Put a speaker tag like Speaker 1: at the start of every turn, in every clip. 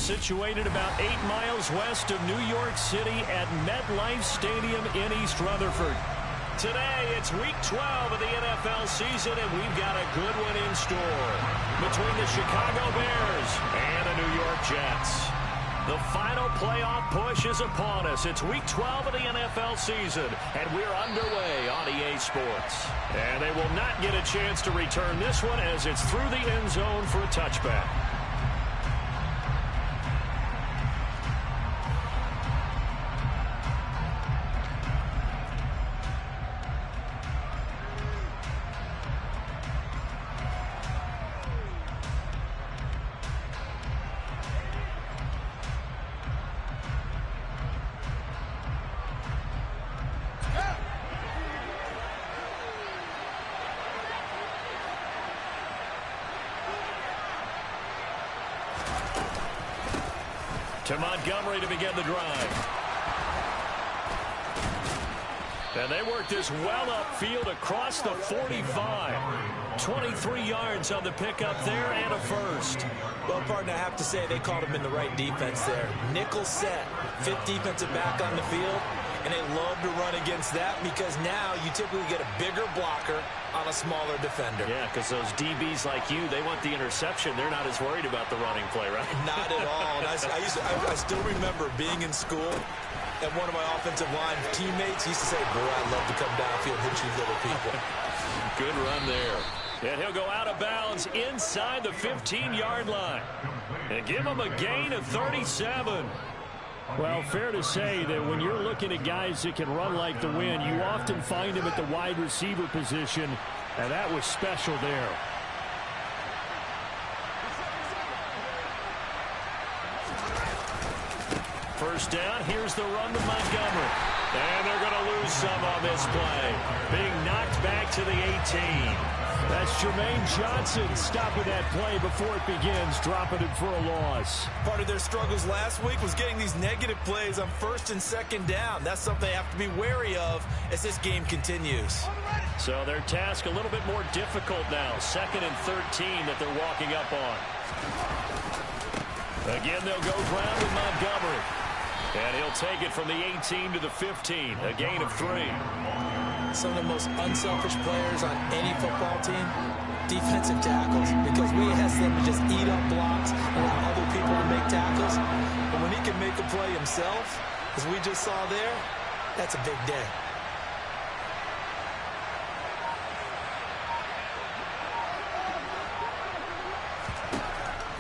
Speaker 1: situated about 8 miles west of New York City at MetLife Stadium in East Rutherford. Today, it's Week 12 of the NFL season, and we've got a good one in store between the Chicago Bears and the New York Jets. The final playoff push is upon us. It's Week 12 of the NFL season, and we're underway on EA Sports. And they will not get a chance to return this one as it's through the end zone for a touchback. To Montgomery to begin the drive. And they work this well upfield across the 45. 23 yards on the pickup there and a first.
Speaker 2: Well, partner, I have to say they called him in the right defense there. Nickel set, fifth defensive back on the field. And they love to run against that because now you typically get a bigger blocker on a smaller defender.
Speaker 1: Yeah, because those DBs like you, they want the interception. They're not as worried about the running play, right?
Speaker 2: Not at all. And I still remember being in school, and one of my offensive line teammates used to say, boy, I love to come downfield and hit you little people.
Speaker 1: Good run there. And he'll go out of bounds inside the 15-yard line. And give him a gain of 37. Well, fair to say that when you're looking at guys that can run like the wind, you often find them at the wide receiver position, and that was special there. First down, here's the run to Montgomery. And they're going to lose some on this play. Being knocked back to the 18. That's Jermaine Johnson stopping that play before it begins, dropping it for a loss.
Speaker 2: Part of their struggles last week was getting these negative plays on first and second down. That's something they have to be wary of as this game continues.
Speaker 1: So their task a little bit more difficult now. 2nd and 13 that they're walking up on. Again, they'll go ground with Montgomery. And he'll take it from the 18 to the 15, a gain of 3.
Speaker 2: Some of the most unselfish players on any football team, defensive tackles, because we ask them to just eat up blocks, allow other people to make tackles. But when he can make a play himself, as we just saw there, that's a big day.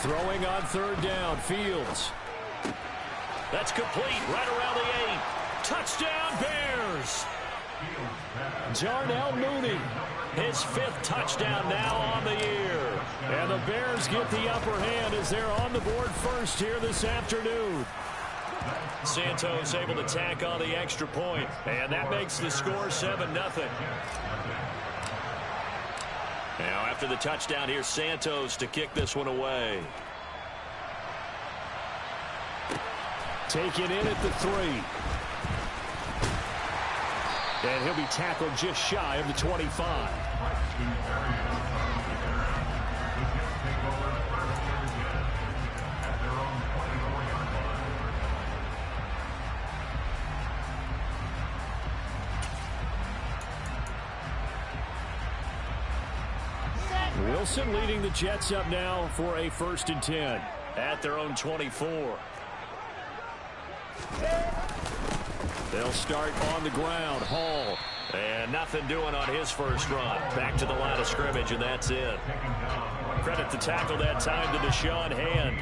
Speaker 1: Throwing on third down, Fields. That's complete, right around the 8. Touchdown, Bears! Jarnell Mooney, his 5th touchdown now on the year. And the Bears get the upper hand as they're on the board first here this afternoon. Santos able to tack on the extra point, and that makes the score 7-0. Now after the touchdown, here's Santos to kick this one away. Taken in at the 3. And he'll be tackled just shy of the 25. Wilson leading the Jets up now for a 1st and 10 at their own 24. They'll start on the ground. Hall. And nothing doing on his first run. Back to the line of scrimmage, and that's it. Credit the tackle that time to Deshaun Hand.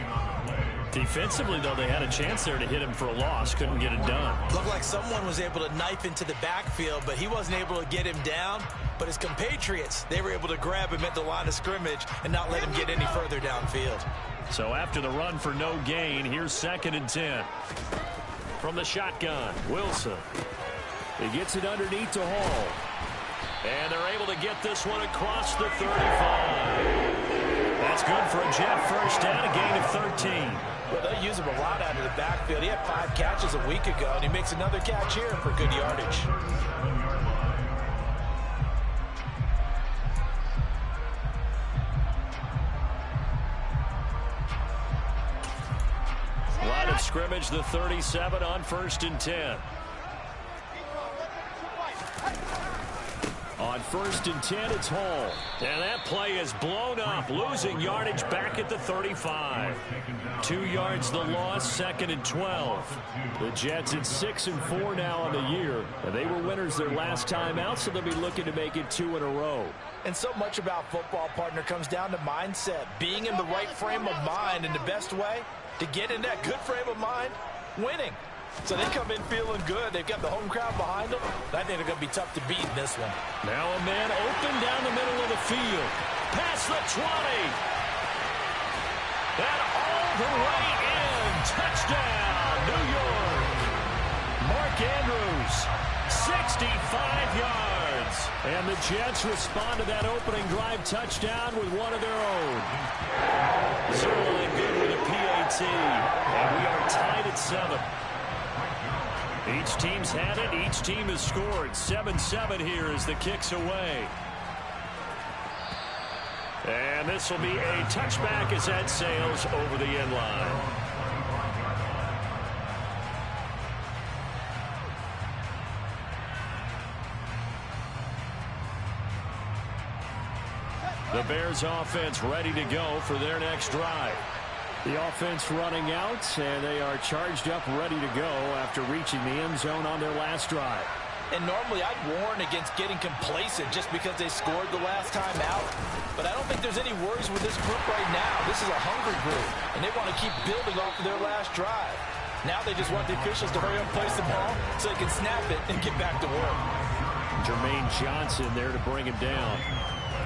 Speaker 1: Defensively, though, they had a chance there to hit him for a loss. Couldn't get it done.
Speaker 2: Looked like someone was able to knife into the backfield, but he wasn't able to get him down. But his compatriots, they were able to grab him at the line of scrimmage and not let him get any further downfield.
Speaker 1: So after the run for no gain, here's 2nd and 10. From the shotgun, Wilson. He gets it underneath to Hall. And they're able to get this one across the 35. That's good for a Jet first down, a gain of 13.
Speaker 2: Well, they use him a lot out of the backfield. He had 5 catches a week ago, and he makes another catch here for good yardage.
Speaker 1: of scrimmage, the 37 on 1st and 10. On 1st and 10, it's Hall. And that play is blown up, losing yardage back at the 35. 2 yards the loss, 2nd and 12. The Jets at 6-4 now on the year. And they were winners their last time out, so they'll be looking to make it 2 in a row.
Speaker 2: And so much about football, partner, comes down to mindset. Being in the right frame of mind, and the best way to get in that good frame of mind, winning. So they come in feeling good. They've got the home crowd behind them. I think they're going to be tough to beat in this one.
Speaker 1: Now a man open down the middle of the field. Past the 20. And all the way in. Touchdown, New York. Mark Andrews, 65 yards. And the Jets respond to that opening drive touchdown with one of their own. Zerline good with a PAT. And we are tied at 7. Each team's had it. Each team has scored. 7-7 here as the kick's away. And this will be a touchback as that sails over the end line. The Bears offense ready to go for their next drive. The offense running out, and they are charged up, ready to go after reaching the end zone on their last drive.
Speaker 2: And normally I'd warn against getting complacent just because they scored the last time out. But I don't think there's any worries with this group right now. This is a hungry group, and they want to keep building off of their last drive. Now they just want the officials to hurry up and place the ball so they can snap it and get back to work.
Speaker 1: Jermaine Johnson there to bring him down.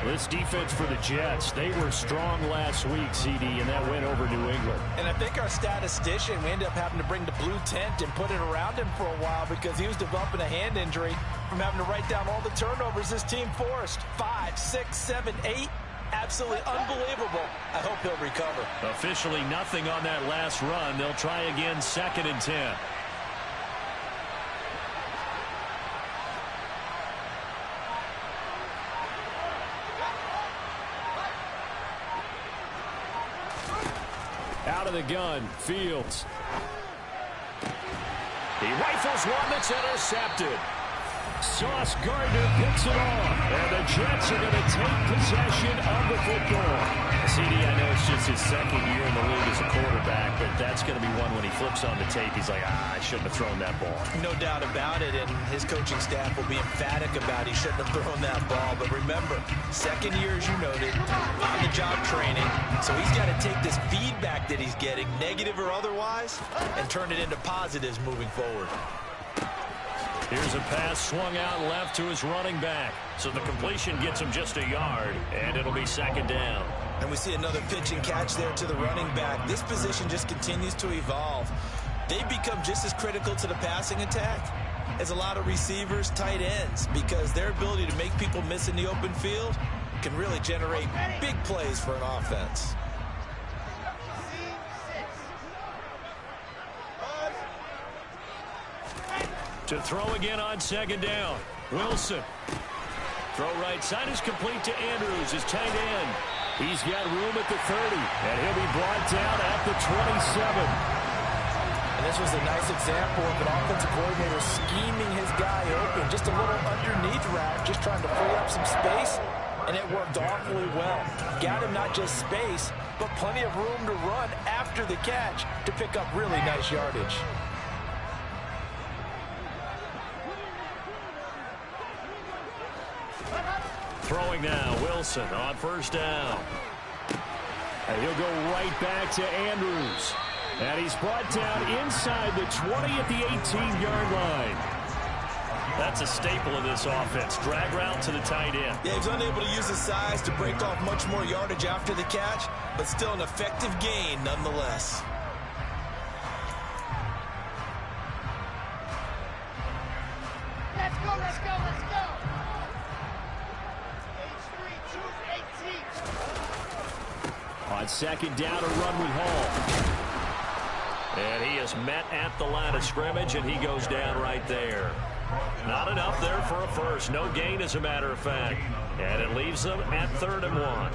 Speaker 1: This defense for the Jets, they were strong last week, CD, and that went over New England.
Speaker 2: And I think our statistician, we ended up having to bring the blue tent and put it around him for a while because he was developing a hand injury from having to write down all the turnovers this team forced. 5, 6, 7, 8. Absolutely unbelievable. I hope he'll recover.
Speaker 1: Officially nothing on that last run. They'll try again, 2nd and 10. Out of the gun, Fields. He rifles one that's intercepted. Sauce Gardner picks it off. And the Jets are going to take possession of the football. CD, I know it's just his 2nd year in the league as a quarterback, but that's going to be one when he flips on the tape. He's like, I shouldn't have thrown that ball.
Speaker 2: No doubt about it, and his coaching staff will be emphatic about he shouldn't have thrown that ball. But remember, 2nd year, as you noted, on-the-job training. So he's got to take this feedback that he's getting, negative or otherwise, and turn it into positives moving forward.
Speaker 1: Here's a pass swung out left to his running back. So the completion gets him just a yard, and it'll be 2nd down.
Speaker 2: And we see another pitch and catch there to the running back. This position just continues to evolve. They become just as critical to the passing attack as a lot of receivers, tight ends, because their ability to make people miss in the open field can really generate big plays for an offense.
Speaker 1: To throw again on 2nd down. Wilson. Throw right side is complete to Andrews, his tight end. He's got room at the 30, and he'll be brought down at the 27.
Speaker 2: And this was a nice example of an offensive coordinator scheming his guy open. Just a little underneath route, just trying to free up some space, and it worked awfully well. Got him not just space, but plenty of room to run after the catch to pick up really nice yardage.
Speaker 1: Throwing now, Wilson on 1st down. And he'll go right back to Andrews. And he's brought down inside the 20 at the 18-yard line. That's a staple of this offense. Drag route to the tight end.
Speaker 2: Yeah, he's unable to use his size to break off much more yardage after the catch, but still an effective gain nonetheless.
Speaker 3: Let's go, let's go, let's go.
Speaker 1: On 2nd down, a run with Hall. And he is met at the line of scrimmage, and he goes down right there. Not enough there for a first. No gain, as a matter of fact. And it leaves them at 3rd and 1.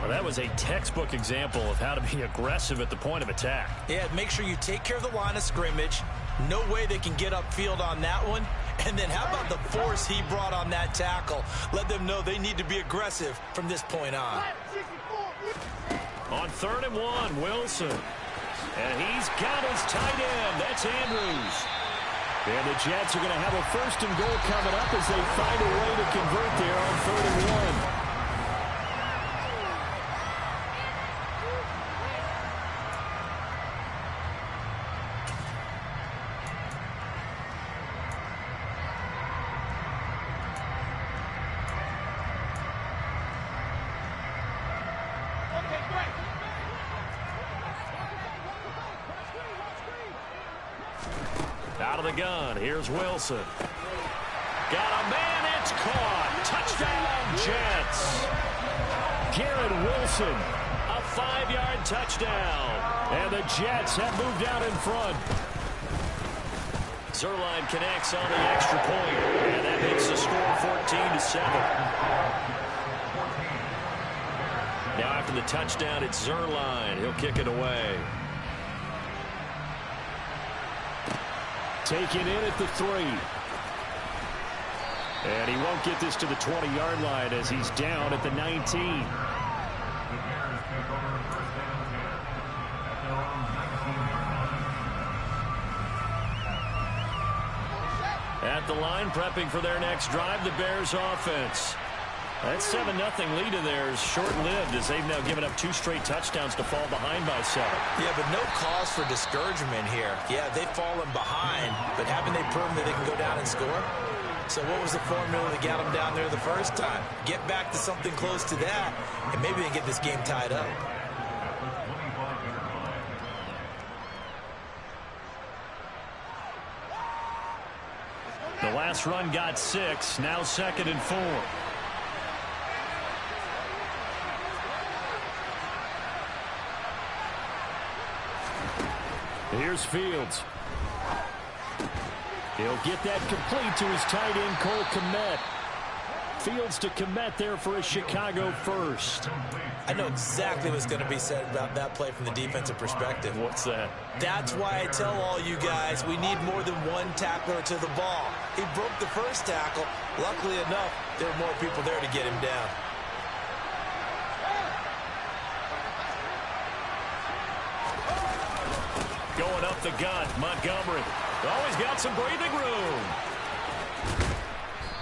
Speaker 1: Well, that was a textbook example of how to be aggressive at the point of attack.
Speaker 2: Yeah, make sure you take care of the line of scrimmage. No way they can get upfield on that one. And then how about the force he brought on that tackle? Let them know they need to be aggressive from this point on.
Speaker 1: On 3rd and 1, Wilson. And he's got his tight end. That's Andrews. And the Jets are going to have a 1st and goal coming up as they find a way to convert there on 3rd and 1. Out of the gun, here's Wilson. Got a man, it's caught. Touchdown, Jets. Garrett Wilson, a 5-yard touchdown. And the Jets have moved out in front. Zerline connects on the extra point, and that makes the score 14-7. Now after the touchdown, it's Zerline. He'll kick it away. Taken in at the 3. And he won't get this to the 20-yard line as he's down at the 19. At the line, prepping for their next drive, the Bears offense. That 7-0 lead in there is short-lived as they've now given up 2 straight touchdowns to fall behind by 7.
Speaker 2: Yeah, but no cause for discouragement here. Yeah, they've fallen behind, but haven't they proven that they can go down and score? So what was the formula that got them down there the first time? Get back to something close to that, and maybe they can get this game tied up.
Speaker 1: The last run got 6, now 2nd and 4. Here's Fields. He'll get that complete to his tight end, Cole Kmet. Fields to Kmet there for a Chicago first.
Speaker 2: I know exactly what's going to be said about that play from the defensive perspective.
Speaker 1: What's that?
Speaker 2: That's why I tell all you guys we need more than one tackler to the ball. He broke the first tackle. Luckily enough, there were more people there to get him down.
Speaker 1: Going up the gut, Montgomery. Always got some breathing room.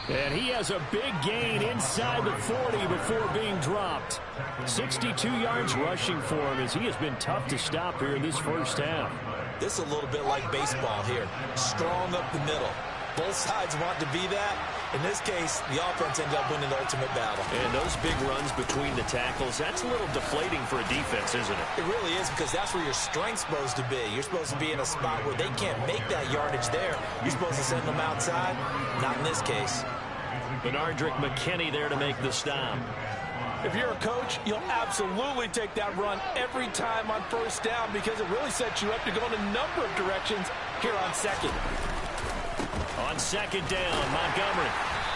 Speaker 1: And he has a big gain inside the 40 before being dropped. 62 yards rushing for him as he has been tough to stop here in this first half.
Speaker 2: This is a little bit like baseball here. Strong up the middle. Both sides want to be that. In this case, the offense ended up winning the ultimate battle.
Speaker 1: And those big runs between the tackles, that's a little deflating for a defense, isn't it?
Speaker 2: It really is, because that's where your strength's supposed to be. You're supposed to be in a spot where they can't make that yardage there. You're supposed to send them outside. Not in this case.
Speaker 1: Benardrick McKinney there to make the stop.
Speaker 4: If you're a coach, you'll absolutely take that run every time on first down because it really sets you up to go in a number of directions here on 2nd.
Speaker 1: On 2nd down, Montgomery.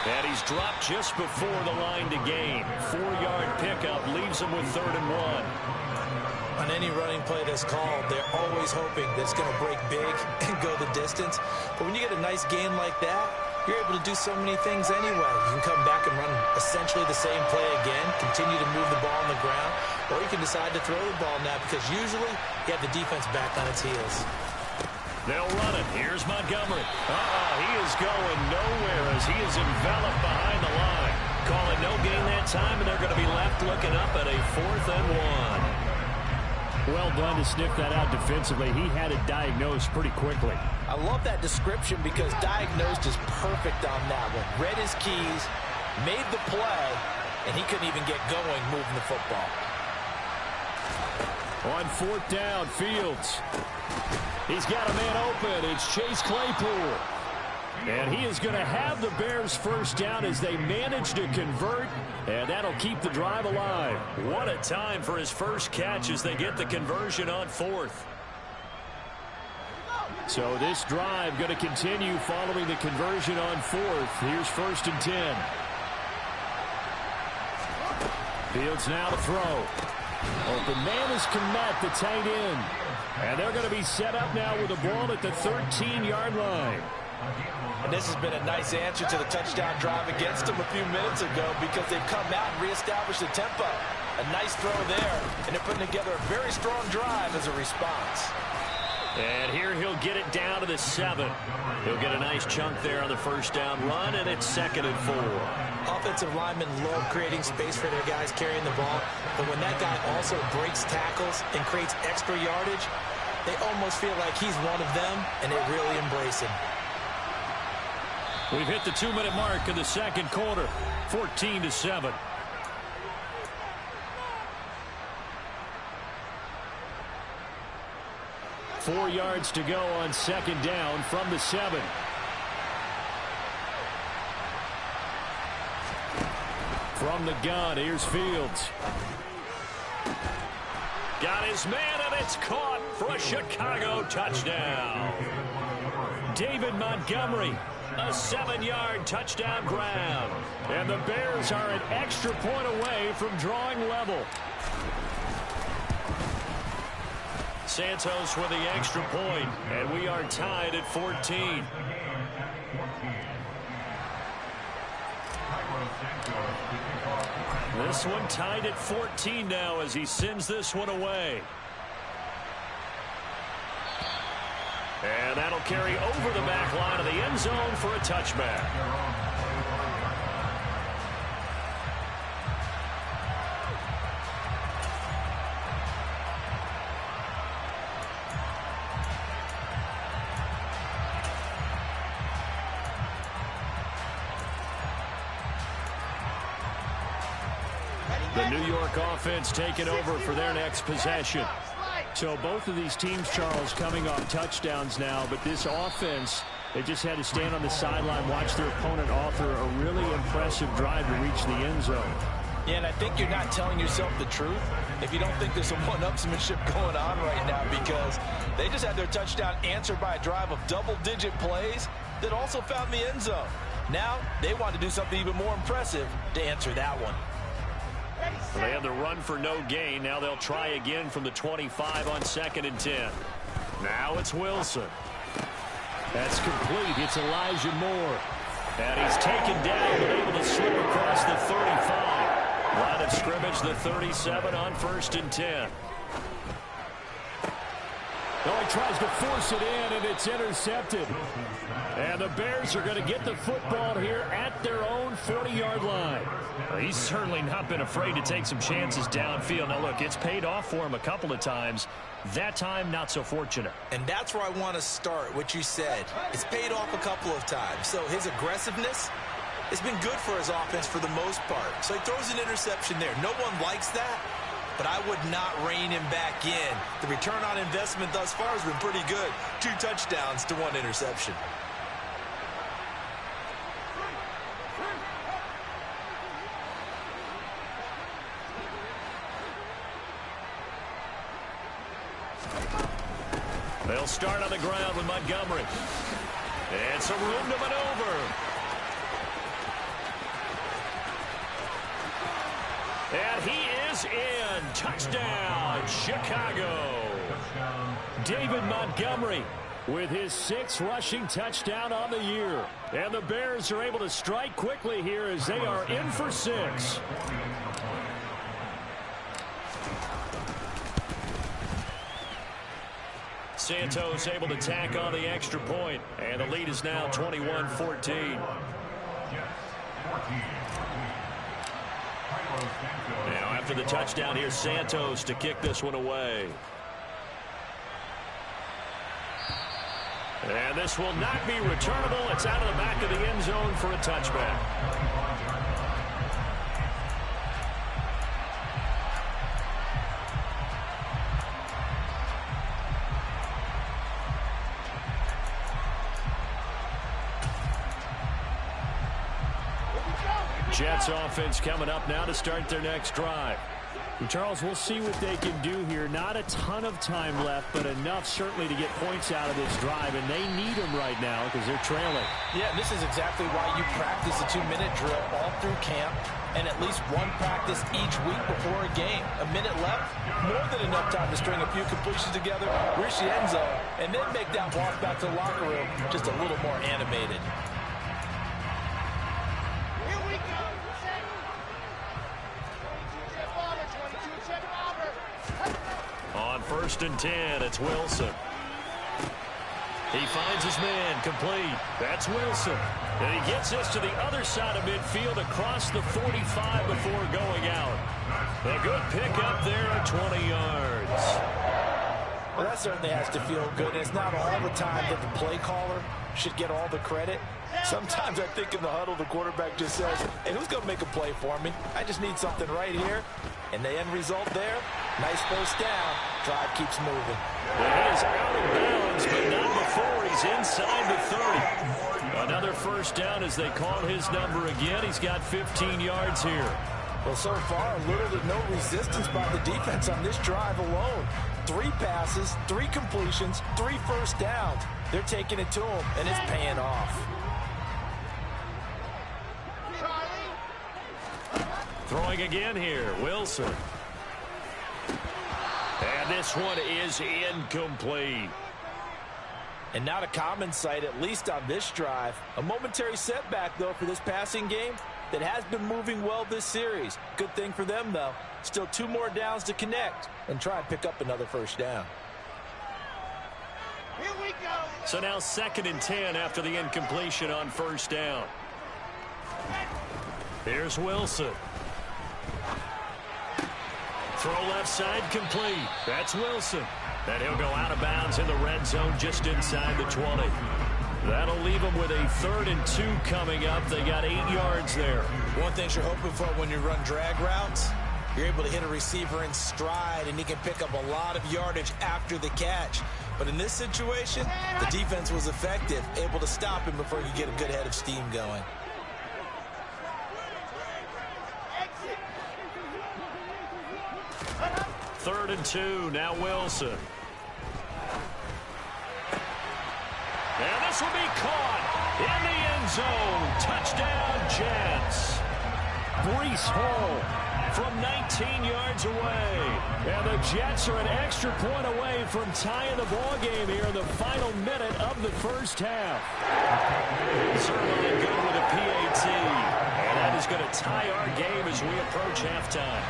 Speaker 1: And he's dropped just before the line to gain. 4-yard pickup leaves him with 3rd and 1.
Speaker 2: On any running play that's called, they're always hoping that it's going to break big and go the distance. But when you get a nice gain like that, you're able to do so many things anyway. You can come back and run essentially the same play again, continue to move the ball on the ground, or you can decide to throw the ball now because usually you have the defense back on its heels.
Speaker 1: They'll run it. Here's Montgomery. He is going nowhere as he is enveloped behind the line. Call it no gain that time, and they're going to be left looking up at a 4th and 1. Well done to sniff that out defensively. He had it diagnosed pretty quickly.
Speaker 4: I love that description because diagnosed is perfect on that one. Read his keys, made the play, and he couldn't even get going moving the football.
Speaker 1: On 4th down, Fields. He's got a man open. It's Chase Claypool. And he is going to have the Bears first down as they manage to convert, and that'll keep the drive alive. What a time for his first catch as they get the conversion on 4th. So this drive going to continue following the conversion on 4th. Here's 1st and 10. Fields now to throw. Open man is Kmet, the tight end. And they're going to be set up now with the ball at the 13-yard line.
Speaker 4: And this has been a nice answer to the touchdown drive against them a few minutes ago because they've come out and reestablished the tempo. A nice throw there, and they're putting together a very strong drive as a response.
Speaker 1: And here he'll get it down to the 7. He'll get a nice chunk there on the first down run, and it's 2nd and 4.
Speaker 2: Offensive linemen love creating space for their guys carrying the ball, but when that guy also breaks tackles and creates extra yardage, they almost feel like he's one of them, and they really embrace him.
Speaker 1: We've hit the 2-minute mark in the second quarter, 14-7. Four yards to go on second down from the 7. From the gun, here's Fields. Got his man, and it's caught for a Chicago touchdown. David Montgomery, a 7-yard touchdown grab. And the Bears are an extra point away from drawing level. Santos with the extra point, and we are tied at 14. This one tied at 14 now as he sends this one away. And that'll carry over the back line of the end zone for a touchback. The New York offense taking over for their next possession. So both of these teams, Charles, coming off touchdowns now, but this offense, they just had to stand on the sideline, watch their opponent author a really impressive drive to reach the end zone.
Speaker 4: Yeah, and I think you're not telling yourself the truth if you don't think there's some one-upsmanship going on right now, because they just had their touchdown answered by a drive of double-digit plays that also found the end zone. Now they want to do something even more impressive to answer that one.
Speaker 1: They had the run for no gain. Now they'll try again from the 25 on 2nd and 10. Now it's Wilson. That's complete. It's Elijah Moore. And he's taken down and able to slip across the 35. Line of scrimmage, the 37 on 1st and 10. Oh, he tries to force it in, and it's intercepted. And the Bears are going to get the football here at their own 40-yard line. Well, he's certainly not been afraid to take some chances downfield. Now, look, it's paid off for him a couple of times. That time, not so fortunate.
Speaker 2: And that's where I want to start, what you said. It's paid off a couple of times. So his aggressiveness has been good for his offense for the most part. So he throws an interception there. No one likes that, but I would not rein him back in. The return on investment thus far has been pretty good. 2 touchdowns to 1 interception.
Speaker 1: They'll start on the ground with Montgomery. And some room to maneuver. And he is in. Touchdown, Chicago. David Montgomery with his 6th rushing touchdown on the year. And the Bears are able to strike quickly here as they are in for 6. Santos able to tack on the extra point, and the lead is now 21-14. Now after the touchdown, here's Santos to kick this one away. And this will not be returnable. It's out of the back of the end zone for a touchback. Jets offense coming up now to start their next drive. And Charles, we'll see what they can do here. Not a ton of time left, but enough certainly to get points out of this drive, and they need them right now because they're trailing.
Speaker 4: Yeah, this is exactly why you practice the 2-minute drill all through camp. and at least one practice each week before a game. A minute left, more than enough time to string a few completions together, reach the end zone, and then make that walk back to the locker room just a little more animated.
Speaker 3: Here we go. Set. 22 check Robert. 22 check Robert.
Speaker 1: On 1st and 10, it's Wilson. He finds his man, complete. That's Wilson. And he gets this to the other side of midfield across the 45 before going out. A good pickup there at 20 yards.
Speaker 4: Well, that certainly has to feel good. And it's not all the time that the play caller should get all the credit. Sometimes I think in the huddle, the quarterback just says, hey, who's going to make a play for me? I just need something right here. And the end result there, nice first down. Drive keeps moving.
Speaker 1: He is out of bounds, but not before he's inside the 30. Another first down as they call his number again. He's got 15 yards here.
Speaker 4: Well, so far, little to no resistance by the defense on this drive alone. 3 passes, 3 completions, 3 first downs. They're taking it to him, and it's paying off.
Speaker 1: Throwing again here, Wilson. And this one is incomplete.
Speaker 4: And not a common sight, at least on this drive. A momentary setback, though, for this passing game that has been moving well this series. Good thing for them, though. Still 2 more downs to connect and try and pick up another first down.
Speaker 3: Here we go.
Speaker 1: So now 2nd and 10 after the incompletion on first down. Here's Wilson. Throw left side complete. That's Wilson. And he'll go out of bounds in the red zone just inside the 20. That'll leave them with a 3rd and 2 coming up. They got 8 yards there.
Speaker 2: One thing you're hoping for when you run drag routes, you're able to hit a receiver in stride, and he can pick up a lot of yardage after the catch. But in this situation, the defense was effective, able to stop him before he could get a good head of steam going.
Speaker 1: 3rd and 2, now Wilson. And this will be caught in the end zone. Touchdown, Jets. Breece Hall from 19 yards away. And the Jets are an extra point away from tying the ball game here in the final minute of the first half. Zerline good with a PAT. And that is going to tie our game as we approach halftime.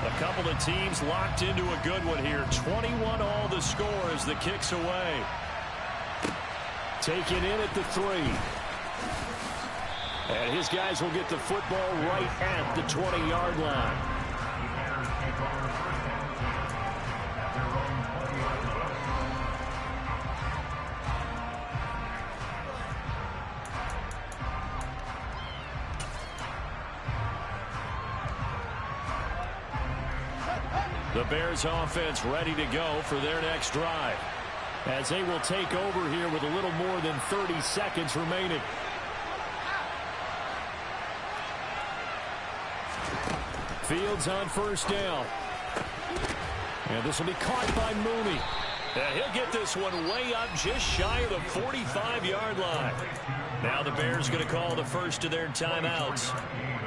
Speaker 1: A couple of teams locked into a good one here. 21 all the score as the kick's away. Taken in at the 3. And his guys will get the football right at the 20-yard line. The Bears offense ready to go for their next drive, as they will take over here with a little more than 30 seconds remaining. Fields on first down. And this will be caught by Mooney. And he'll get this one way up just shy of the 45-yard line. Now the Bears going to call the first of their timeouts,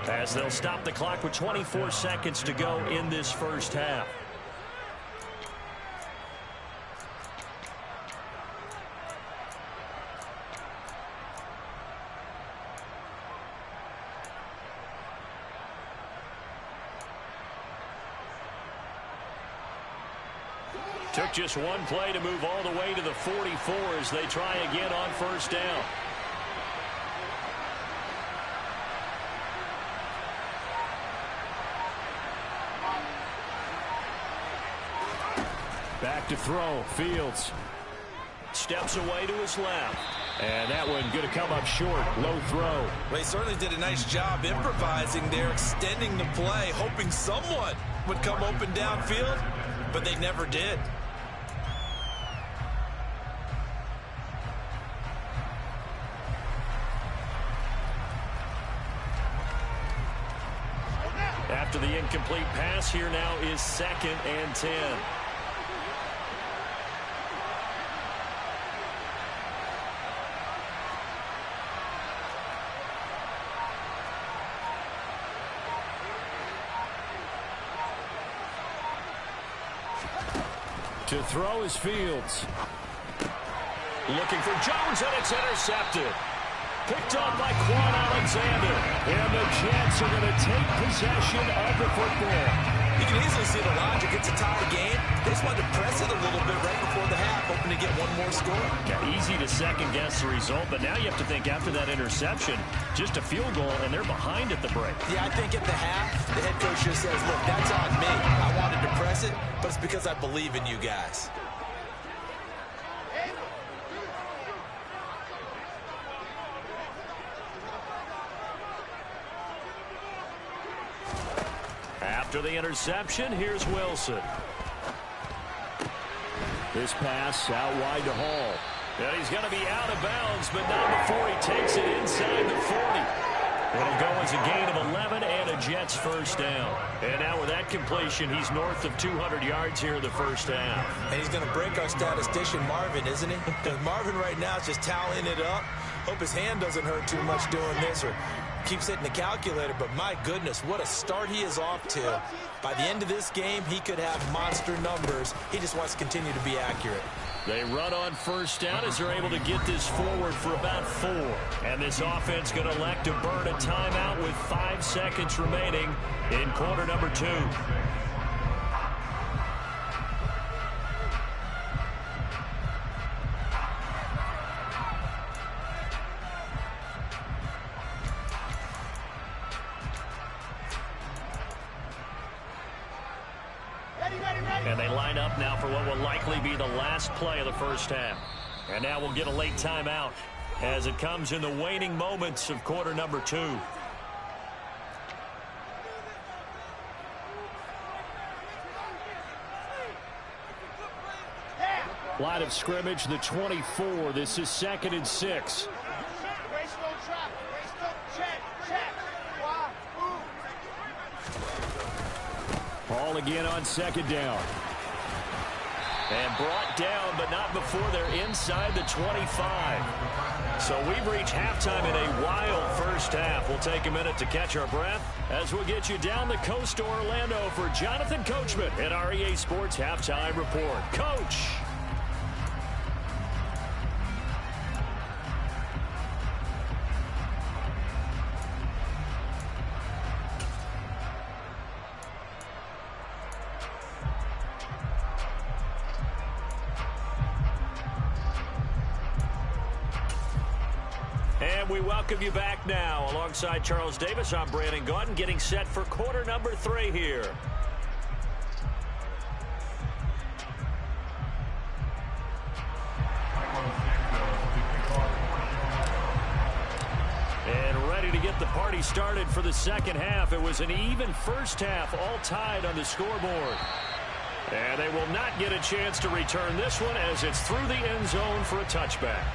Speaker 1: as they'll stop the clock with 24 seconds to go in this first half. Took just one play to move all the way to the 44 as they try again on first down. Back to throw. Fields steps away to his left. And that one going to come up short. Low throw.
Speaker 2: Well, he certainly did a nice job improvising there, extending the play, hoping someone would come open downfield, but they never did.
Speaker 1: After the incomplete pass, here now is 2nd and 10. To throw is Fields. Looking for Jones, and it's intercepted. Picked up by Quan Alexander. And the Jets are going to take possession of the football.
Speaker 2: You can easily see the logic. It's a tie game. They just wanted to press it a little bit right before the half, hoping to get one more score.
Speaker 1: Yeah, easy to second-guess the result, but now you have to think after that interception, just a field goal, and they're behind at the break.
Speaker 2: Yeah, I think at the half, the head coach just says, look, that's on me. I wanted to press it, but it's because I believe in you guys.
Speaker 1: After the interception, here's Wilson. This pass out wide to Hall. And he's going to be out of bounds, but not before he takes it inside the 40. It'll go as a gain of 11 and a Jets first down. And now with that completion, he's north of 200 yards here in the first half.
Speaker 2: And he's going to break our statistician Marvin, isn't he? Because Marvin right now is just tallying it up. Hope his hand doesn't hurt too much doing this or keeps hitting the calculator, but my goodness, what a start he is off to. By the end of this game, he could have monster numbers. He just wants to continue to be accurate.
Speaker 1: They run on first down as they're able to get this forward for about 4. And this offense going to elect to burn a timeout with 5 seconds remaining in quarter number 2. And they line up now for what will likely be the last play of the first half. And now we'll get a late timeout as it comes in the waning moments of quarter number 2. Line of scrimmage, the 24. This is 2nd and 6. Ball again on 2nd down. And brought down, but not before they're inside the 25. So we've reached halftime in a wild first half. We'll take a minute to catch our breath as we'll get you down the coast to Orlando for Jonathan Coachman at our EA Sports Halftime Report. Coach! And we welcome you back now. Alongside Charles Davis, I'm Brandon Gaudin, getting set for quarter number 3 here. And ready to get the party started for the second half. It was an even first half, all tied on the scoreboard. And they will not get a chance to return this one as it's through the end zone for a touchback.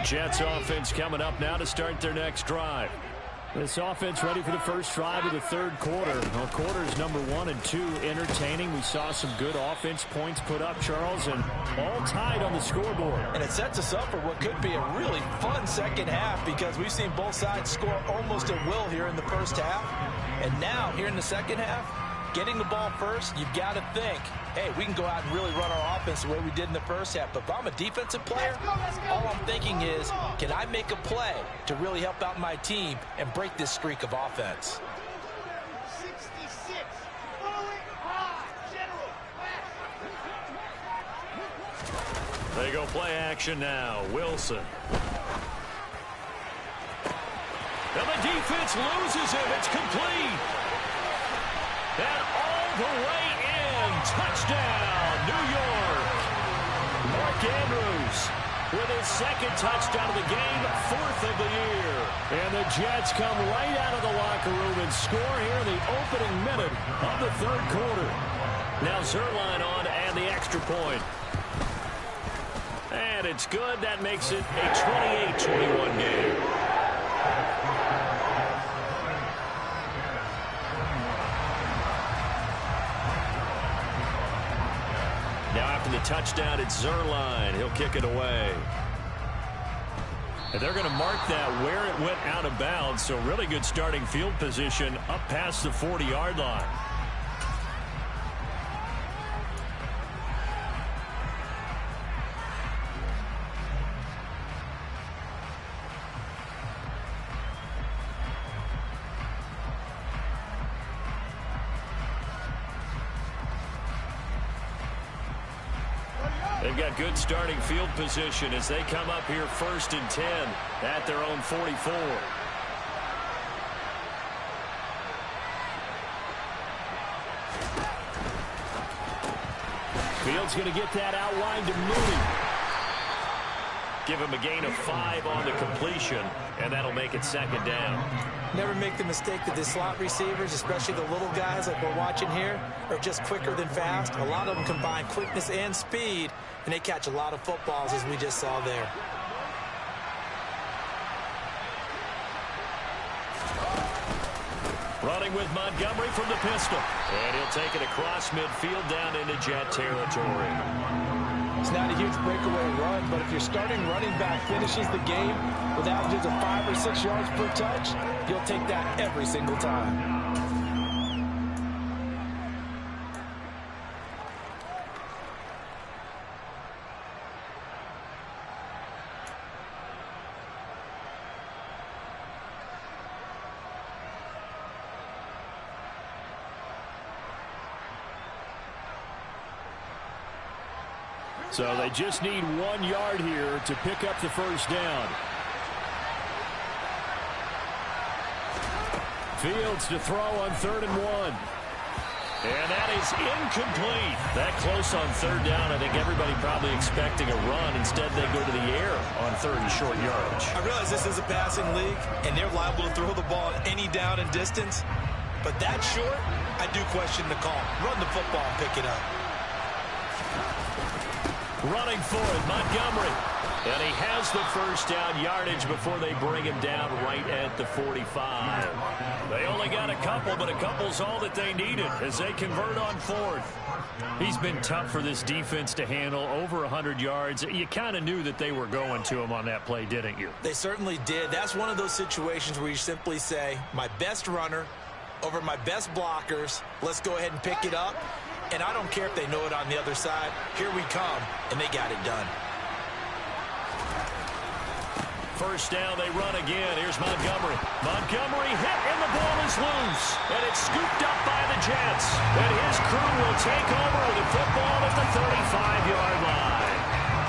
Speaker 1: Jets offense coming up now to start their next drive. This offense ready for the first drive of the third quarter. Well, quarters number 1 and 2 entertaining. We saw some good offense points put up, Charles, and all tied on the scoreboard.
Speaker 2: And it sets us up for what could be a really fun second half because we've seen both sides score almost at will here in the first half. And now, here in the second half, getting the ball first, you've got to think, hey, we can go out and really run our offense the way we did in the first half. But if I'm a defensive player, all I'm thinking is, can I make a play to really help out my team and break this streak of offense?
Speaker 3: 66. General.
Speaker 1: They go play action now. Wilson. And the defense loses him. It's complete. And all the way in. Touchdown, New York. Mark Andrews with his second touchdown of the game, 4th of the year. And the Jets come right out of the locker room and score here in the opening minute of the third quarter. Now Zerline on and the extra point. And it's good. That makes it a 28-21 game. Now after the touchdown, it's Zerline. He'll kick it away. And they're going to mark that where it went out of bounds. So really good starting field position up past the 40-yard line. They've got good starting field position as they come up here 1st and 10 at their own 44. Fields going to get that outline to Mooney. Give him a gain of 5 on the completion, and that'll make it 2nd down.
Speaker 2: Never make the mistake that the slot receivers, especially the little guys like we're watching here, are just quicker than fast. A lot of them combine quickness and speed, and they catch a lot of footballs, as we just saw there.
Speaker 1: Running with Montgomery from the pistol. And he'll take it across midfield down into Jet territory.
Speaker 4: It's not a huge breakaway run, but if your starting running back finishes the game with averages of 5 or 6 yards per touch, you'll take that every single time.
Speaker 1: So they just need 1 yard here to pick up the 1st down. Fields to throw on 3rd and 1. And that is incomplete. That close on 3rd down. I think everybody probably expecting a run. Instead, they go to the air on 3rd and short yardage.
Speaker 2: I realize this is a passing league, and they're liable to throw the ball at any down and distance. But that short, I do question the call. Run the football and pick it up.
Speaker 1: Running for it, Montgomery. And he has the 1st down yardage before they bring him down right at the 45. They only got a couple, but a couple's all that they needed as they convert on 4th. He's been tough for this defense to handle, over 100 yards. You kind of knew that they were going to him on that play, didn't you?
Speaker 2: They certainly did. That's one of those situations where you simply say, my best runner over my best blockers. Let's go ahead and pick it up. And I don't care if they know it on the other side. Here we come, and they got it done.
Speaker 1: 1st down, they run again. Here's Montgomery. Montgomery hit, and the ball is loose. And it's scooped up by the Jets. And his crew will take over with the football at the 35-yard line.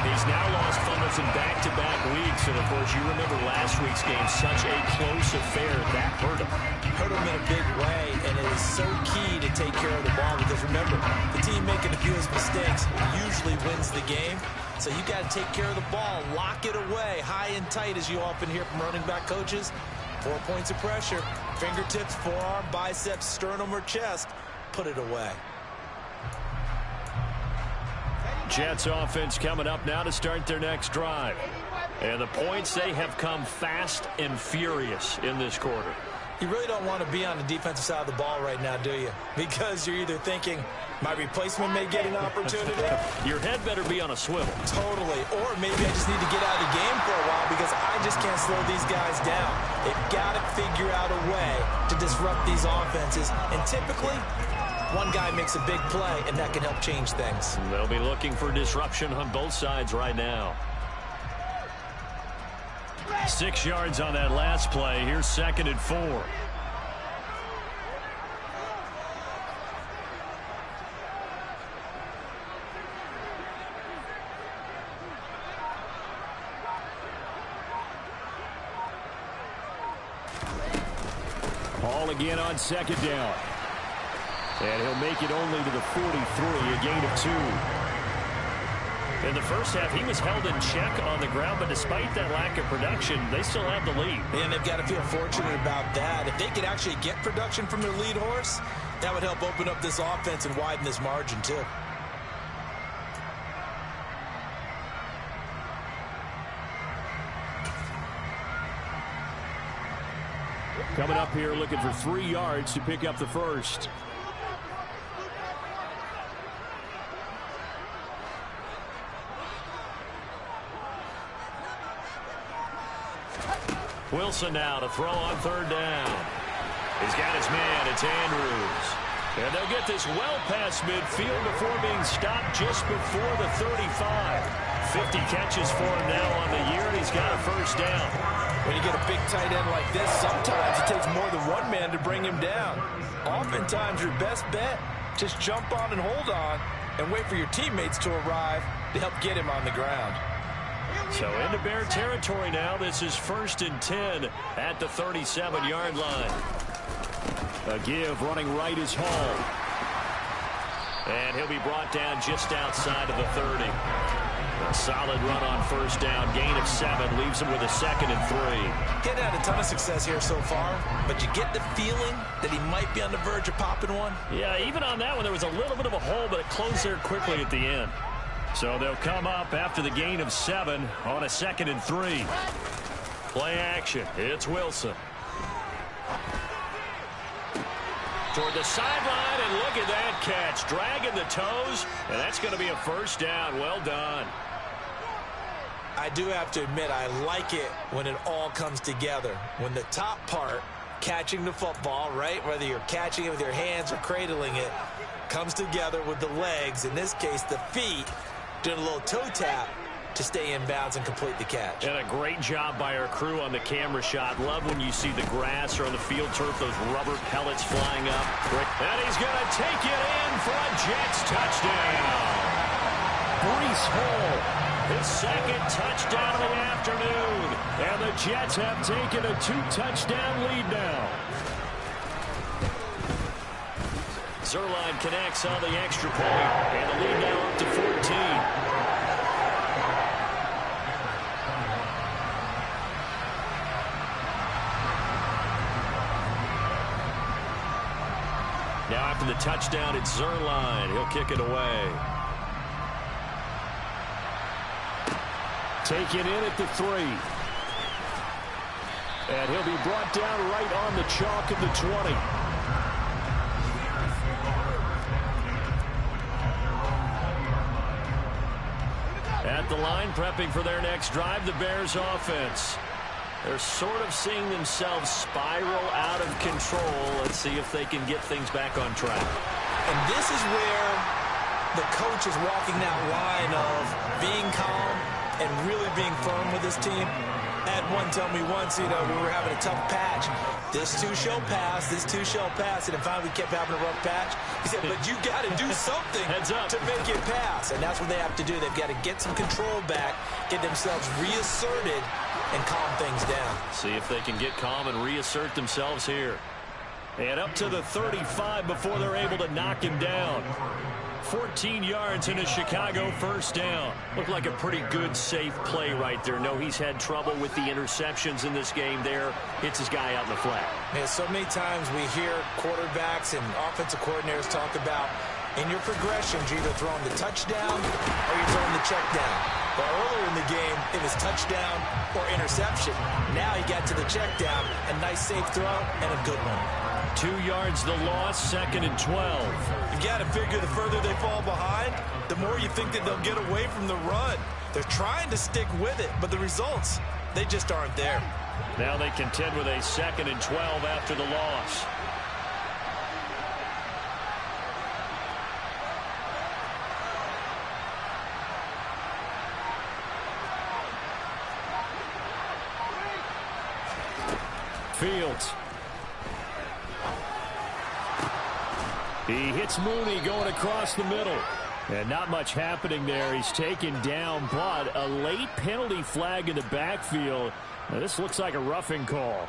Speaker 1: He's now lost fumbles in back-to-back weeks. And, of course, you remember last week's game, such a close affair. That hurt him.
Speaker 2: Hurt him in a big way, and it is so key to take care of the ball because, remember, the team making the fewest mistakes usually wins the game. So you got to take care of the ball, lock it away, high and tight, as you often hear from running back coaches. 4 points of pressure, fingertips, forearm, biceps, sternum, or chest. Put it away.
Speaker 1: Jets offense coming up now to start their next drive. And the points, they have come fast and furious in this quarter.
Speaker 2: You really don't want to be on the defensive side of the ball right now, do you? Because you're either thinking, my replacement may get an opportunity.
Speaker 1: Your head better be on a swivel.
Speaker 2: Totally. Or maybe I just need to get out of the game for a while because I just can't slow these guys down. They've got to figure out a way to disrupt these offenses. And typically, one guy makes a big play, and that can help change things.
Speaker 1: They'll be looking for disruption on both sides right now. 6 yards on that last play. Here's 2nd and 4. Ball again on 2nd down. And he'll make it only to the 43, a gain of 2. In the first half, he was held in check on the ground, but despite that lack of production, they still have the lead.
Speaker 2: And they've got to feel fortunate about that. If they could actually get production from their lead horse, that would help open up this offense and widen this margin, too.
Speaker 1: coming up here looking for 3 yards to pick up the first. Wilson now to throw on 3rd down. He's got his man. It's Andrews. And they'll get this well past midfield before being stopped just before the 35. 50 catches for him now on the year, and he's got a first down.
Speaker 4: When you get a big tight end like this, sometimes it takes more than one man to bring him down. Oftentimes, your best bet, just jump on and hold on and wait for your teammates to arrive to help get him on the ground.
Speaker 1: So into Bear territory now. This is 1st and 10 at the 37-yard line. A give running right is Hall. And he'll be brought down just outside of the 30. A solid run on 1st down. Gain of 7 leaves him with a 2nd and 3.
Speaker 4: Getting had a ton of success here so far, but you get the feeling that he might be on the verge of popping one.
Speaker 1: Yeah, even on that one, there was a little bit of a hole, but it closed there quickly at the end. So they'll come up after the gain of 7 on a 2nd and 3. Play action. It's Wilson. Toward the sideline, and look at that catch. Dragging the toes, and that's going to be a first down. Well done.
Speaker 2: I do have to admit, I like it when it all comes together. When the top part, catching the football, right, whether you're catching it with your hands or cradling it, comes together with the legs, in this case the feet, doing a little toe tap to stay in bounds and complete the catch.
Speaker 1: And a great job by our crew on the camera shot. Love when you see the grass or on the field turf, those rubber pellets flying up. And he's going to take it in for a Jets touchdown. Breece Hall, his 2nd touchdown of the afternoon. And the Jets have taken a 2-touchdown lead now. Zerline connects on the extra point, and the lead now up to 14. Now after the touchdown, it's Zerline. He'll kick it away. Taken in at the 3. And he'll be brought down right on the chalk of the 20. At the line, prepping for their next drive, the Bears offense. They're sort of seeing themselves spiral out of control. Let's see if they can get things back on track.
Speaker 2: And this is where the coach is walking that line of being calm and really being firm with his team. I had one tell me once, we were having a tough patch. This too shall pass, this too shall pass. And then finally we kept having a rough patch. He said, but you got to do something to make it pass. And that's what they have to do. They've got to get some control back, get themselves reasserted, and calm things down.
Speaker 1: See if they can get calm and reassert themselves here. And up to the 35 before they're able to knock him down. 14 yards in a Chicago first down. Looked like a pretty good, safe play right there. No, he's had trouble with the interceptions in this game there. Hits his guy out in the flat.
Speaker 2: Man, so many times we hear quarterbacks and offensive coordinators talk about in your progressions, you're either throwing the touchdown or you're throwing the check down. But earlier in the game, it was touchdown or interception. Now he got to the check down, a nice safe throw, and a good one.
Speaker 1: 2 yards the loss, 2nd and 12.
Speaker 2: You got to figure the further they fall behind, the more you think that they'll get away from the run. They're trying to stick with it, but the results, they just aren't there.
Speaker 1: Now they contend with a 2nd and 12 after the loss. Fields. He hits Mooney going across the middle. And not much happening there. He's taken down, but a late penalty flag in the backfield. Now, this looks like a roughing call.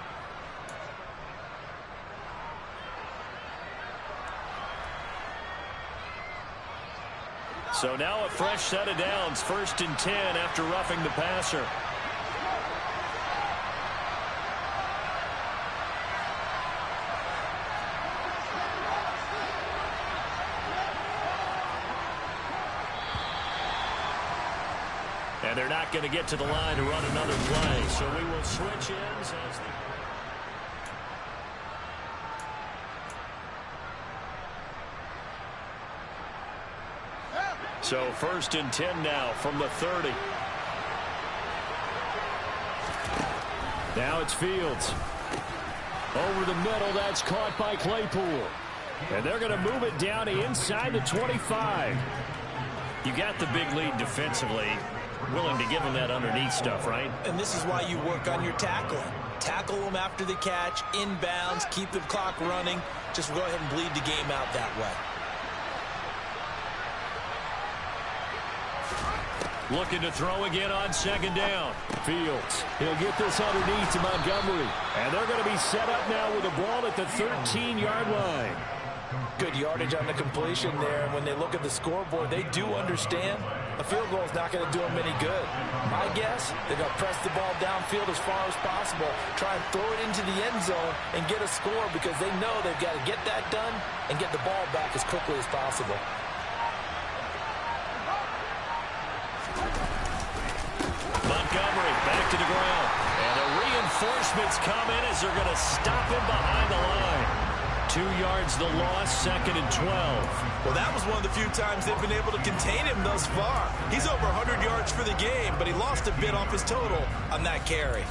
Speaker 1: So now a fresh set of downs. 1st and 10 after roughing the passer. And they're not going to get to the line to run another play. So we will switch ends as So 1st and 10 now from the 30. Now it's Fields. Over the middle, that's caught by Claypool. And they're going to move it down to inside the 25. You got the big lead defensively. Willing to give them that underneath stuff, right?
Speaker 2: And this is why you work on your tackling. Tackle them after the catch, inbounds, keep the clock running. Just go ahead and bleed the game out that way.
Speaker 1: Looking to throw again on 2nd down. Fields. He'll get this underneath to Montgomery. And they're going to be set up now with the ball at the 13-yard line.
Speaker 4: Good yardage on the completion there. And when they look at the scoreboard, they do understand a field goal is not going to do them any good. My guess, they're going to press the ball downfield as far as possible, try and throw it into the end zone and get a score because they know they've got to get that done and get the ball back as quickly as possible.
Speaker 1: Montgomery back to the ground. And the reinforcements come in as they're going to stop him behind the line. 2 yards the loss, 2nd and 12.
Speaker 4: Well, that was one of the few times they've been able to contain him thus far. He's over 100 yards for the game, but he lost a bit off his total on that carry.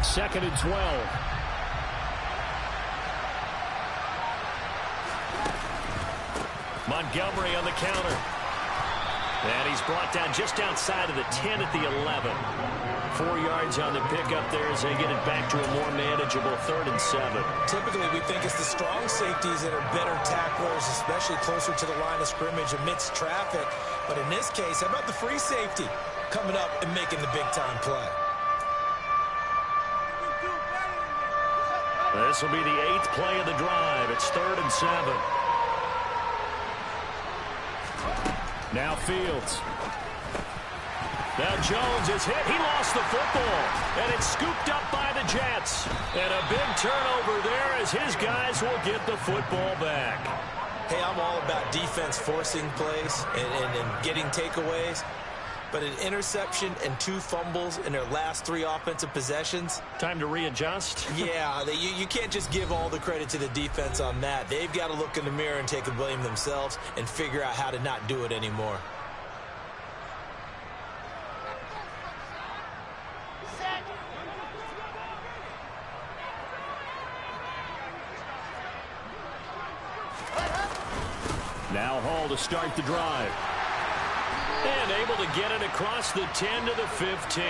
Speaker 1: Second and 12. Montgomery on the counter. And he's brought down just outside of the 10 at the 11. 4 yards on the pickup there as they get it back to a more manageable 3rd and 7.
Speaker 2: Typically, we think it's the strong safeties that are better tacklers, especially closer to the line of scrimmage amidst traffic. But in this case, how about the free safety coming up and making the big-time play?
Speaker 1: This will be the 8th play of the drive. It's 3rd and 7. Now Fields. Now Jones is hit. He lost the football. And it's scooped up by the Jets. And a big turnover there as his guys will get the football back.
Speaker 2: Hey, I'm all about defense forcing plays and getting takeaways. But an interception and 2 fumbles in their last 3 offensive possessions.
Speaker 1: Time to readjust?
Speaker 2: Yeah, you can't just give all the credit to the defense on that. They've got to look in the mirror and take the blame themselves and figure out how to not do it anymore.
Speaker 1: Now Hall to start the drive. And able to get it across the 10 to the 15.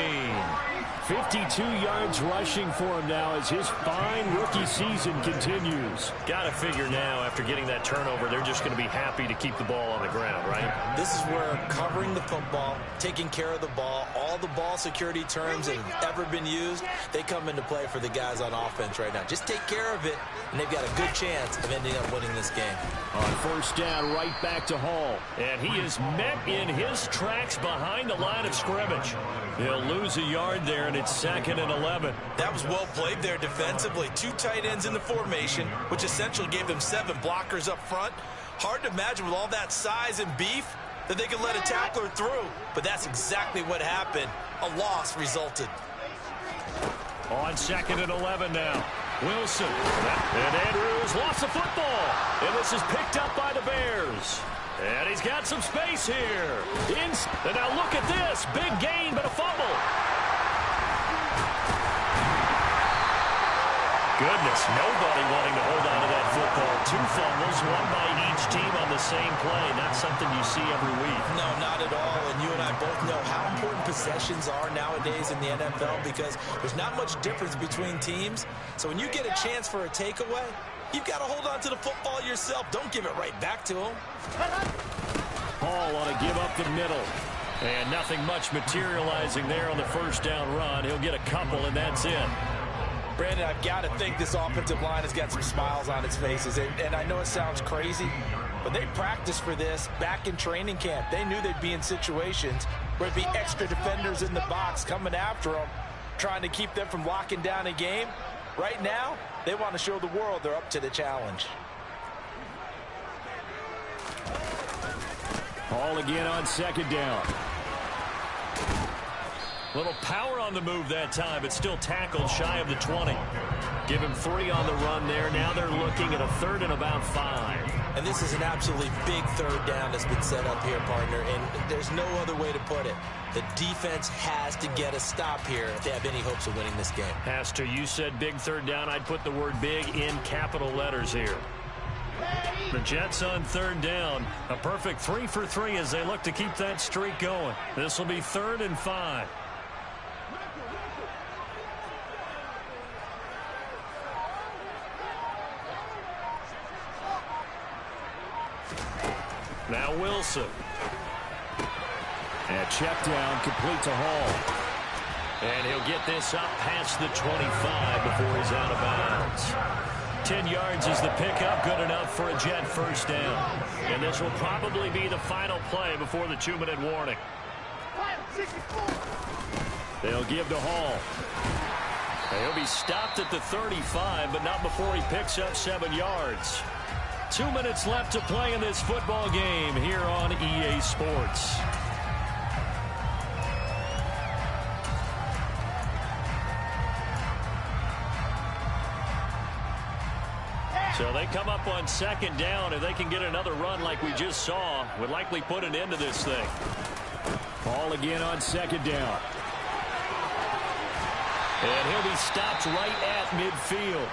Speaker 1: 52 yards rushing for him now as his fine rookie season continues. Got to figure now after getting that turnover, they're just going to be happy to keep the ball on the ground, right?
Speaker 2: This is where covering the football, taking care of the ball, all the ball security terms that have ever been used, they come into play for the guys on offense right now. Just take care of it, and they've got a good chance of ending up winning this game.
Speaker 1: On 1st down, right back to Hall. And he is met in his tracks behind the line of scrimmage. He'll lose a yard there, and it's 2nd and 11.
Speaker 4: That was well played there defensively. 2 tight ends in the formation, which essentially gave them 7 blockers up front. Hard to imagine with all that size and beef that they could let a tackler through. But that's exactly what happened. A loss resulted.
Speaker 1: On 2nd and 11 now. Wilson. And Andrews lost the football. And this is picked up by the Bears. And he's got some space here. And now look at this. Big gain, but a fumble. Goodness, nobody wanting to hold on to that football. 2 fumbles, 1 by each team on the same play. Not something you see every week.
Speaker 2: No, not at all. And you and I both know how important possessions are nowadays in the NFL because there's not much difference between teams. So when you get a chance for a takeaway, you've got to hold on to the football yourself. Don't give it right back to him.
Speaker 1: Hall on a give up the middle. And nothing much materializing there on the 1st down run. He'll get a couple, and that's it.
Speaker 4: Brandon, I've got to think this offensive line has got some smiles on its faces. And I know it sounds crazy, but they practiced for this back in training camp. They knew they'd be in situations where there'd be extra defenders in the box coming after them, trying to keep them from locking down a game. Right now, they want to show the world they're up to the challenge.
Speaker 1: Hall again on 2nd down. Little power on the move that time, but still tackled shy of the 20. Give him 3 on the run there. Now they're looking at a 3rd and about 5.
Speaker 2: And this is an absolutely big 3rd down that's been set up here, partner, and there's no other way to put it. The defense has to get a stop here if they have any hopes of winning this game.
Speaker 1: Pastor, you said big 3rd down. I'd put the word big in capital letters here. The Jets on 3rd down. A perfect 3 for 3 as they look to keep that streak going. This will be 3rd and 5. Now Wilson. And check down, complete to Hall. And he'll get this up past the 25 before he's out of bounds. 10 yards is the pickup, good enough for a Jet 1st down. And this will probably be the final play before the 2-minute warning. They'll give to Hall. And he'll be stopped at the 35, but not before he picks up 7 yards. 2 minutes left to play in this football game here on EA Sports. So they come up on 2nd down. If they can get another run like we just saw, would likely put an end to this thing. Ball again on 2nd down. And he'll be stopped right at midfield.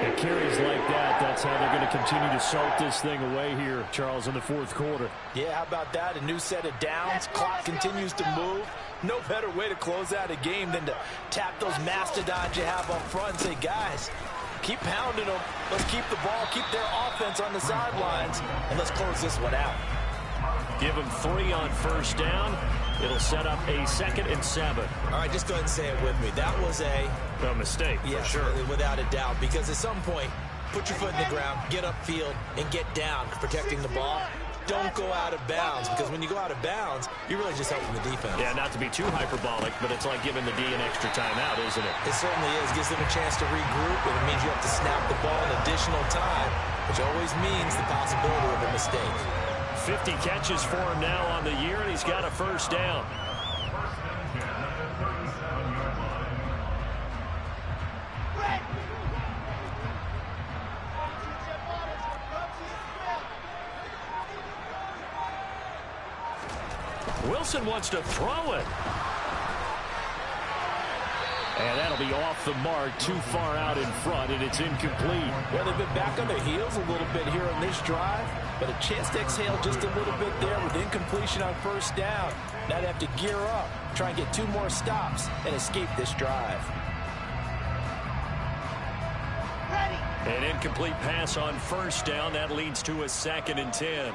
Speaker 1: It carries like that. That's how they're going to continue to salt this thing away here, Charles, in the 4th quarter.
Speaker 4: Yeah, how about that? A new set of downs. Clock continues to move. No better way to close out a game than to tap those mastodons you have up front and say, guys, keep pounding them. Let's keep the ball, keep their offense on the sidelines, and let's close this one out.
Speaker 1: Give them 3 on 1st down. It'll set up a 2nd and 7.
Speaker 2: All right, just go ahead and say it with me. That was a
Speaker 1: mistake,
Speaker 2: for sure. Without a doubt, because at some point, put your foot in the ground, get upfield, and get down, protecting the ball. Don't go out of bounds, because when you go out of bounds, you're really just helping the defense.
Speaker 1: Yeah, not to be too hyperbolic, but it's like giving the D an extra timeout, isn't it?
Speaker 2: It certainly is. Gives them a chance to regroup, and it means you have to snap the ball in additional time, which always means the possibility of a mistake.
Speaker 1: 50 catches for him now on the year, and he's got a 1st down. Wilson wants to throw it. And that'll be off the mark, too far out in front, and it's incomplete.
Speaker 4: Well, they've been back on their heels a little bit here on this drive, but a chance to exhale just a little bit there with incompletion on 1st down. Now they have to gear up, try and get 2 more stops, and escape this drive.
Speaker 1: An incomplete pass on 1st down. That leads to a 2nd and 10.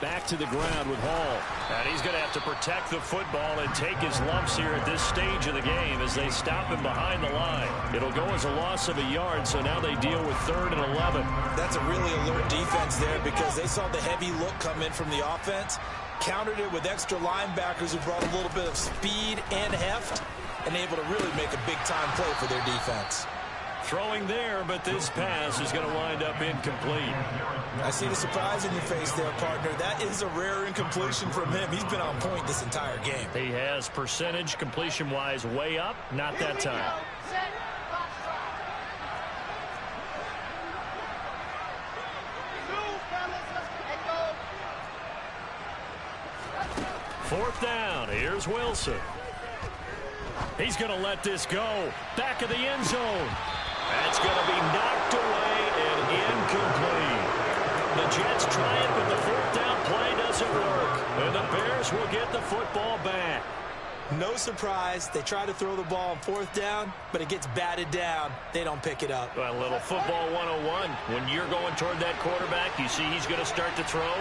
Speaker 1: Back to the ground with Hall. And he's going to have to protect the football and take his lumps here at this stage of the game as they stop him behind the line. It'll go as a loss of a yard, so now they deal with 3rd and 11.
Speaker 2: That's a really alert defense there because they saw the heavy look come in from the offense, countered it with extra linebackers who brought a little bit of speed and heft, and able to really make a big-time play for their defense.
Speaker 1: Throwing there, but this pass is going to wind up incomplete.
Speaker 2: I see the surprise in your face there, partner. That is a rare incompletion from him. He's been on point this entire game.
Speaker 1: He has percentage completion-wise way up. Not that time. Fourth down. Here's Wilson. He's going to let this go. Back of the end zone. That's going to be knocked away and incomplete. The Jets try it, but the 4th down play doesn't work. And the Bears will get the football back.
Speaker 2: No surprise. They try to throw the ball on 4th down, but it gets batted down. They don't pick it up.
Speaker 1: Well, a little football 101. When you're going toward that quarterback, you see he's going to start to throw.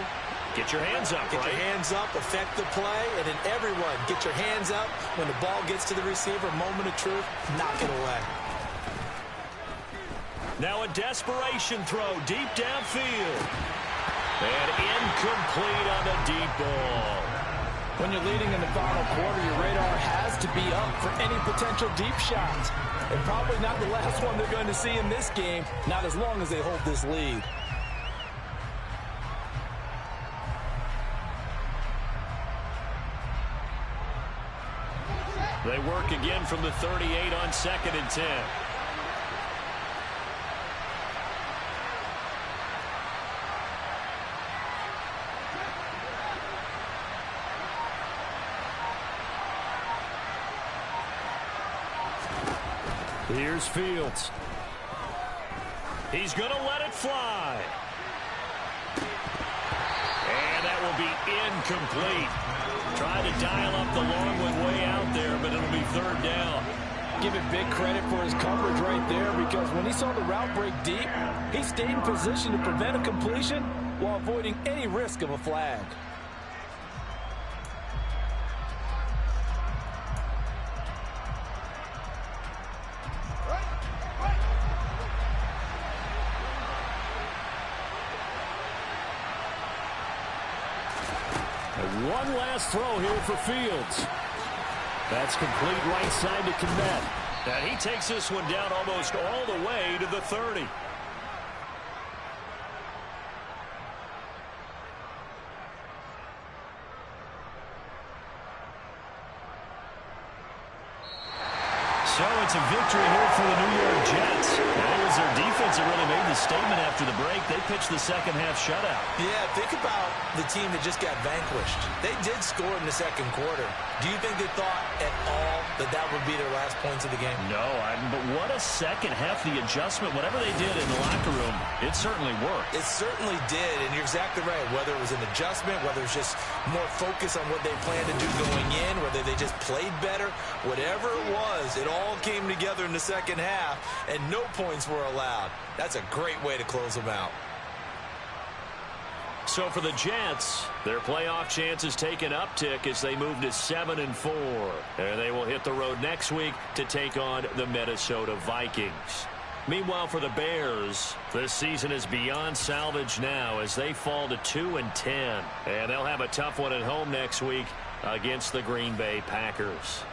Speaker 1: Get your hands up,
Speaker 2: Get your hands up, affect the play, and then everyone get your hands up. When the ball gets to the receiver, moment of truth, knock it away.
Speaker 1: Now a desperation throw deep downfield. And incomplete on the deep ball.
Speaker 4: When you're leading in the final quarter, your radar has to be up for any potential deep shots. And probably not the last one they're going to see in this game, not as long as they hold this lead.
Speaker 1: They work again from the 38 on 2nd and 10. Here's Fields. He's going to let it fly. And that will be incomplete. Trying to dial up the long one way out there, but it'll be 3rd down.
Speaker 4: Give it big credit for his coverage right there, because when he saw the route break deep, he stayed in position to prevent a completion while avoiding any risk of a flag.
Speaker 1: One last throw here for Fields. That's complete right side to Kmet. And he takes this one down almost all the way to the 30. So it's a victory here for the New York Jets. And it was their defense that really made the statement after the break. They pitched the second half shutout.
Speaker 2: Yeah, think about the team that just got vanquished. They did score in the second quarter. Do you think they thought at all that that would be their last points of the game?
Speaker 1: No, but what a second half. The adjustment, whatever they did in the locker room, it certainly worked.
Speaker 2: It certainly did, and you're exactly right. Whether it was an adjustment, whether it's just more focus on what they planned to do going in, whether they just played better, whatever it was, it all came together in the second half, and no points were allowed. That's a great way to close them out.
Speaker 1: So for the Jets, their playoff chances take an uptick as they move to 7-4. And they will hit the road next week to take on the Minnesota Vikings. Meanwhile, for the Bears, this season is beyond salvage now as they fall to 2-10. And they'll have a tough one at home next week against the Green Bay Packers.